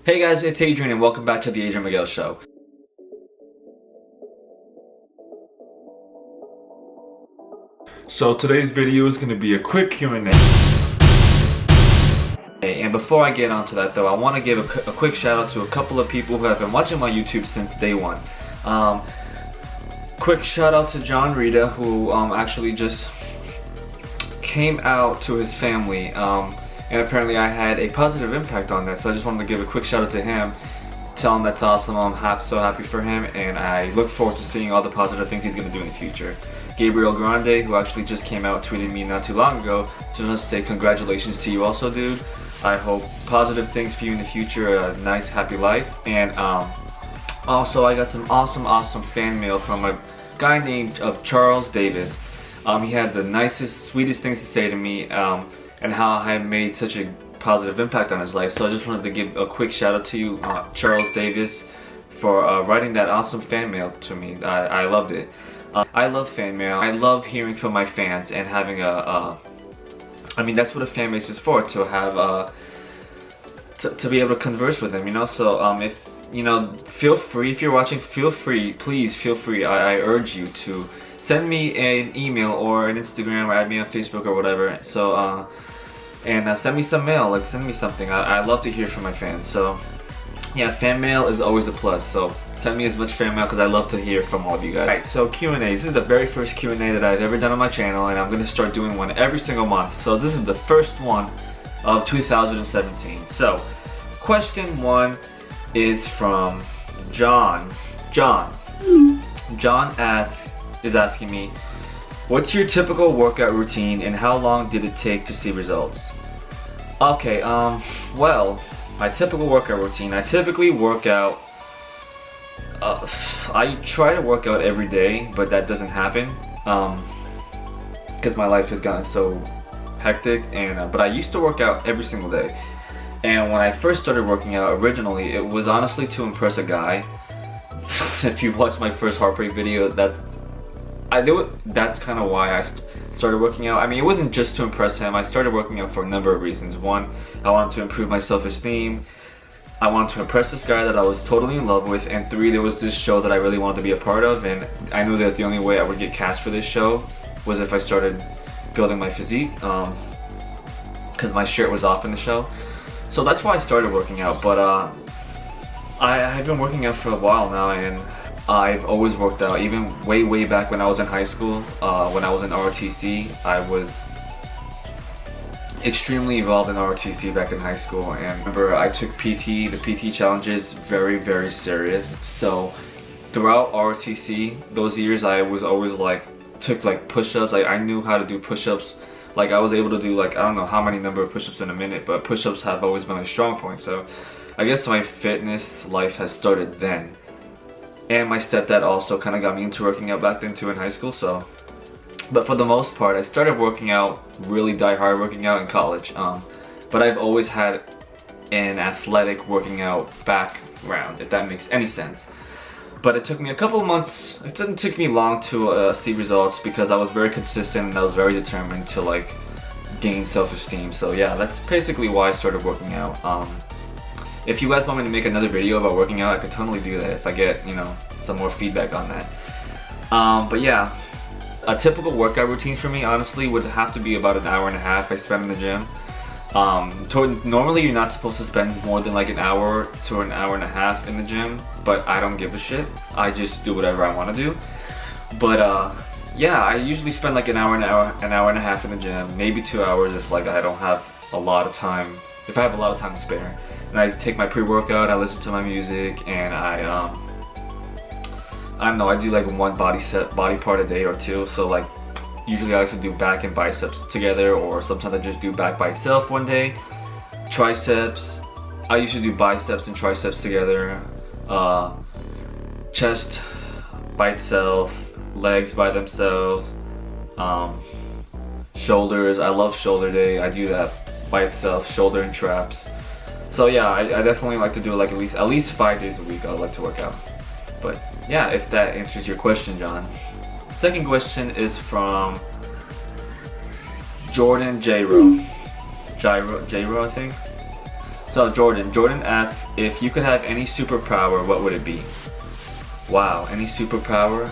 Hey guys, it's Adrian and welcome back to the Adrian Miguel Show. So today's video is going to be a quick Q&A. And before I get onto that though, I want to give a quick shout out to a couple of people who have been watching my YouTube since day one. Quick shout out to John Rita, who actually just came out to his family. And apparently I had a positive impact on that, so I just wanted to give a quick shout out to him, tell him that's awesome. I'm so happy for him, and I look forward to seeing all the positive things he's going to do in the future. Gabriel Grande, who actually just came out, tweeted me not too long ago, just want to say congratulations to you also, dude. I hope positive things for you in the future, a nice happy life. And also I got some awesome fan mail from a guy named Charles Davis. He had the nicest, sweetest things to say to me, and how I made such a positive impact on his life. So I just wanted to give a quick shout out to you, Charles Davis, for writing that awesome fan mail to me. I loved it. I love fan mail. I love hearing from my fans and having I mean, that's what a fan base is for, to have to be able to converse with them, you know. So if you know, feel free, if you're watching, feel free, please feel free. I urge you to send me an email or an Instagram, or add me on Facebook or whatever. So and send me some mail, like send me something. I love to hear from my fans. So yeah, fan mail is always a plus. So send me as much fan mail because I love to hear from all of you guys. Alright, so Q&A. This is the very first Q&A that I've ever done on my channel, and I'm going to start doing one every single month. So this is the first one of 2017. So question 1 is from John. John is asking me, what's your typical workout routine and how long did it take to see results? Okay, well, my typical workout routine, I typically work out, I try to work out every day, but that doesn't happen, because my life has gotten so hectic, and but I used to work out every single day. And when I first started working out originally, it was honestly to impress a guy. If you watched my first heartbreak video, that's kind of why I started working out. I mean, it wasn't just to impress him. I started working out for a number of reasons. One, I wanted to improve my self-esteem. I wanted to impress this guy that I was totally in love with. And 3, there was this show that I really wanted to be a part of, and I knew that the only way I would get cast for this show was if I started building my physique, because my shirt was off in the show. So that's why I started working out. But I've been working out for a while now, and I've always worked out, even way back when I was in high school. When I was in ROTC, I was extremely involved in ROTC back in high school, and remember I took the PT challenges very serious. So throughout ROTC, those years, I was always took push-ups. I knew how to do push-ups. I was able to do I don't know how many number of push-ups in a minute, but push-ups have always been a strong point. So I guess my fitness life has started then. And my stepdad also kind of got me into working out back then too in high school. So, but for the most part, I started working out, really die-hard working out in college. But I've always had an athletic working out background, if that makes any sense. But it took me a couple of months. It didn't take me long to see results, because I was very consistent and I was very determined to gain self-esteem. So yeah, that's basically why I started working out. If you guys want me to make another video about working out, I could totally do that if I get, you know, some more feedback on that. But yeah, a typical workout routine for me, honestly, would have to be about an hour and a half I spend in the gym. Normally you're not supposed to spend more than an hour to an hour and a half in the gym, but I don't give a shit. I just do whatever I want to do. But yeah, I usually spend an hour and a half in the gym, maybe 2 hours if I don't have a lot of time. If I have a lot of time to spare. And I take my pre-workout, I listen to my music, and I don't know, I do one body part a day or two. So usually I like to do back and biceps together, or sometimes I just do back by itself one day. Triceps, I usually do biceps and triceps together. Chest by itself, legs by themselves. Shoulders, I love shoulder day. I do that by itself, shoulder and traps. So yeah, I definitely like to do at least 5 days a week. I like to work out. But yeah, if that answers your question, John. Second question is from Jordan J-Ro, I think. So Jordan asks, if you could have any superpower, what would it be? Wow, any superpower?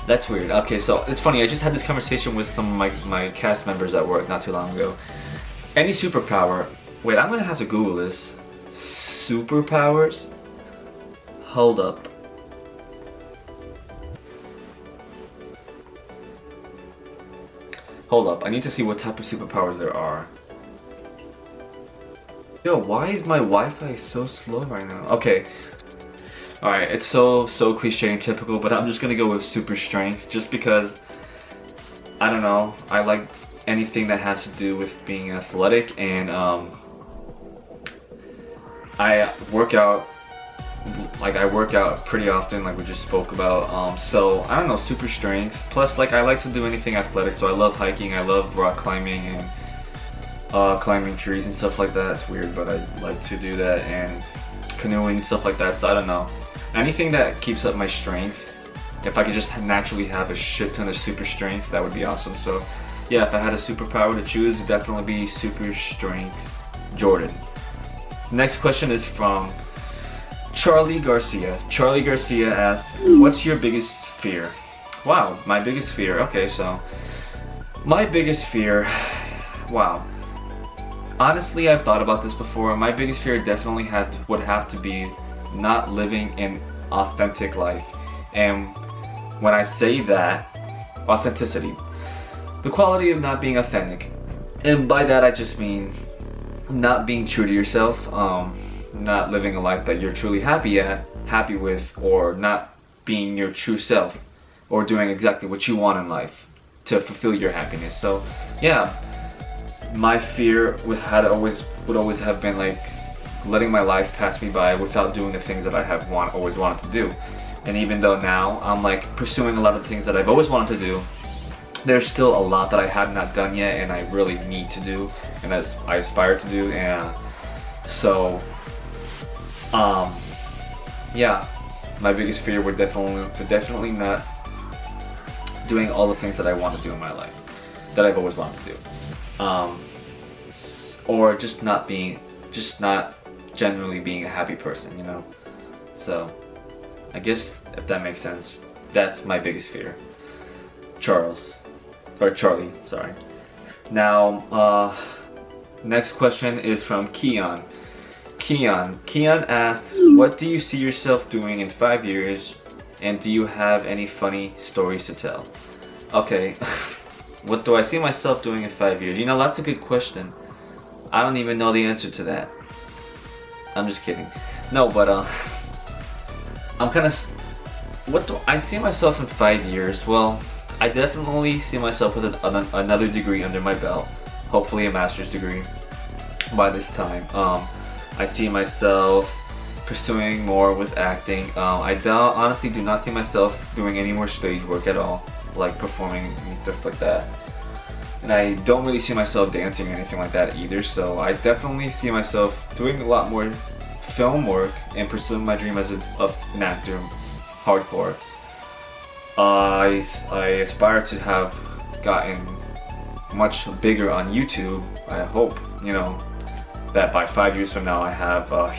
That's weird. Okay, so it's funny, I just had this conversation with some of my cast members at work not too long ago. Any superpower? Wait, I'm gonna have to Google this. Superpowers? Hold up. Hold up, I need to see what type of superpowers there are. Yo, why is my Wi-Fi so slow right now? Okay. Alright, it's so cliche and typical, but I'm just gonna go with super strength just because, I don't know, I like anything that has to do with being athletic, and I work out pretty often, like we just spoke about, so I don't know, super strength, plus like I like to do anything athletic, so I love hiking, I love rock climbing, and climbing trees and stuff like that. It's weird, but I like to do that, and canoeing, stuff like that, so I don't know. Anything that keeps up my strength, if I could just naturally have a shit ton of super strength, that would be awesome. So yeah, if I had a superpower to choose, it'd definitely be super strength Jordan. Next question is from Charlie Garcia. Charlie Garcia asks, what's your biggest fear? Wow, my biggest fear. Okay, so my biggest fear, wow. Honestly, I've thought about this before. My biggest fear definitely would have to be not living an authentic life. And when I say that, authenticity, the quality of not being authentic. And by that I just mean not being true to yourself, not living a life that you're truly happy with, or not being your true self, or doing exactly what you want in life to fulfill your happiness. So yeah, my fear would always have been like letting my life pass me by without doing the things that I have always wanted to do. And even though now I'm like pursuing a lot of things that I've always wanted to do, there's still a lot that I have not done yet, and I really need to do, and as I aspire to do. And so yeah, my biggest fear would definitely not doing all the things that I want to do in my life, that I've always wanted to do, or just not generally being a happy person, you know. So I guess if that makes sense, that's my biggest fear. Charlie, sorry. Now, next question is from Keon. Keon asks, what do you see yourself doing in 5 years, and do you have any funny stories to tell? Okay, what do I see myself doing in 5 years? You know, that's a good question. I don't even know the answer to that. I'm just kidding. No, but I'm kind of, what do I see myself in 5 years? Well, I definitely see myself with another degree under my belt, hopefully a master's degree by this time. I see myself pursuing more with acting. I honestly do not see myself doing any more stage work at all, like performing and stuff like that. And I don't really see myself dancing or anything like that either, so I definitely see myself doing a lot more film work and pursuing my dream as an actor, hardcore. I aspire to have gotten much bigger on YouTube. I hope, you know, that by 5 years from now I have a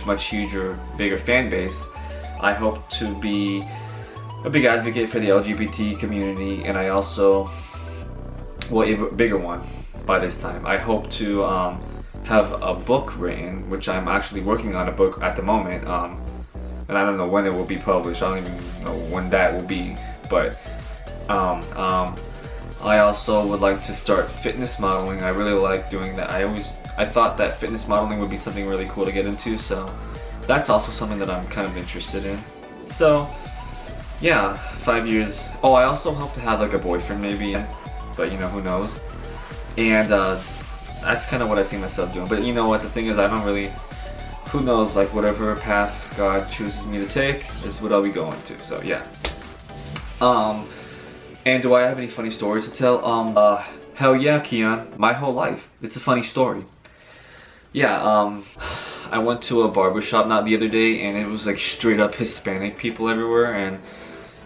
much bigger fan base. I hope to be a big advocate for the LGBT community, and I also, well, a bigger one by this time. I hope to have a book written, which I'm actually working on a book at the moment, and I don't know when it will be published. I don't even know when that will be, but I also would like to start fitness modeling. I really like doing that. I thought that fitness modeling would be something really cool to get into, so that's also something that I'm kind of interested in. So yeah, 5 years. Oh, I also hope to have like a boyfriend maybe, but you know, who knows. And that's kind of what I see myself doing. But you know what, the thing is, I don't really, who knows, like whatever path God chooses me to take is what I'll be going to. So yeah. And do I have any funny stories to tell? Hell yeah, Keon. My whole life. It's a funny story. Yeah, I went to a barbershop not the other day, and it was like straight up Hispanic people everywhere, and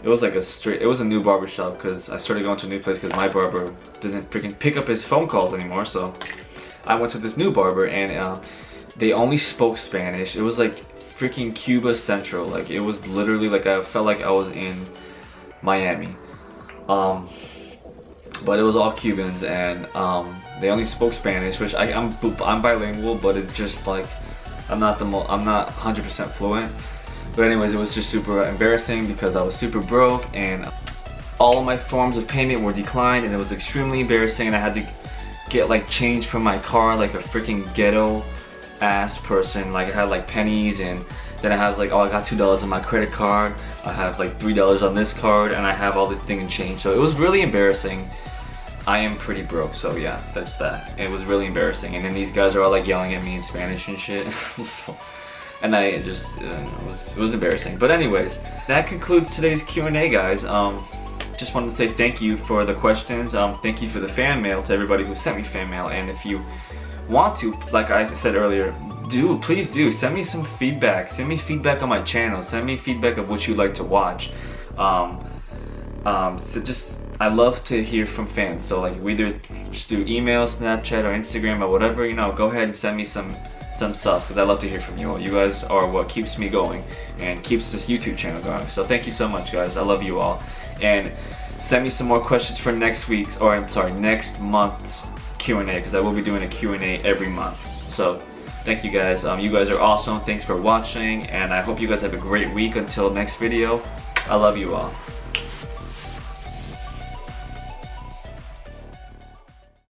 it was like it was a new barbershop because I started going to a new place because my barber doesn't freaking pick up his phone calls anymore, so I went to this new barber, and they only spoke Spanish. It was like freaking Cuba Central. Like, it was literally like I felt like I was in Miami. But it was all Cubans, and they only spoke Spanish, which I'm bilingual, but it's just like I'm not 100% fluent. But anyways, it was just super embarrassing because I was super broke, and all of my forms of payment were declined, and it was extremely embarrassing, and I had to get like change from my car like a freaking ghetto ass person. Like, I had like pennies, and then I have like, oh, I got $2 on my credit card, I have like $3 on this card, and I have all this thing in change. So it was really embarrassing. I am pretty broke, so yeah, that's that. It was really embarrassing, and then these guys are all like yelling at me in Spanish and shit. And I just, it was embarrassing. But anyways, that concludes today's Q&A, guys. Just wanted to say thank you for the questions. Thank you for the fan mail to everybody who sent me fan mail. And if you want to, like I said earlier, please do send me some feedback. Send me feedback on my channel. Send me feedback of what you'd like to watch. I love to hear from fans. So like, either just do email, Snapchat, or Instagram, or whatever. You know, go ahead and send me some stuff, because I love to hear from you all. You guys are what keeps me going and keeps this YouTube channel going. So thank you so much, guys. I love you all. And send me some more questions for next week's, or I'm sorry, next month's Q&A, because I will be doing a Q&A every month. So thank you guys. You guys are awesome. Thanks for watching, and I hope you guys have a great week. Until next video, I love you all.